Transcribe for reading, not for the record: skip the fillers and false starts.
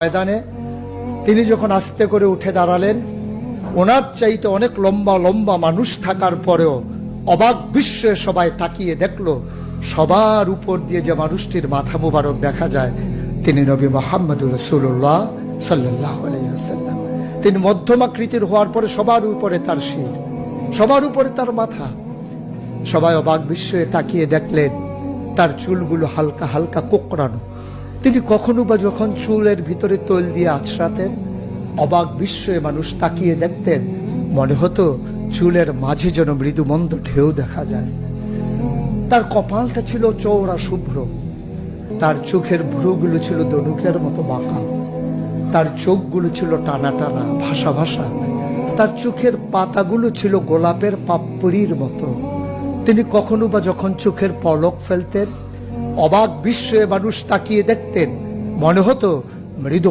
ময়দানে তিনি যখন আস্তে করে উঠে দাঁড়ালেন, ওনার চাইতে অনেক লম্বা লম্বা মানুষ থাকার পরেও অবাক বিস্ময়ে সবাই তাকিয়ে দেখলো সবার উপর দিয়ে যে মানুষটির মাথা মুবারক দেখা যায় তিনি নবী মুহাম্মদুর রাসূলুল্লাহ সাল্লাল্লাহু আলাইহি ওয়াসাল্লাম। তিনি মধ্যমাকৃতির হওয়ার পরে সবার উপরে তার শির, সবার উপরে তার মাথা। সবাই অবাক বিস্ময়ে তাকিয়ে দেখলেন তার চুলগুলো হালকা হালকা কোঁকড়ানো। তিনি কখনো বা যখন চুলের ভিতরে তৈল দিয়ে আছড়াতেন, অবাক বিস্ময়ে মানুষ তাকিয়ে দেখতেন, মনে হতো চুলের মাঝে যেন মৃদু মন্দ ঢেউ দেখা যায়। তার কপালটা ছিল চওড়া শুভ্র, তার চোখের ভ্রুগুলো ছিল ধনুকের মতো বাঁকা, তার চোখগুলো ছিল টানা টানা ভাসা ভাসা, তার চোখের পাতাগুলো ছিল গোলাপের পাপড়ির মতো। তিনি কখনো বা যখন চোখের পলক ফেলতেন, অবাক বিস্ময়ে মানুষ তাকিয়ে দেখতেন, মনে হতো মৃদু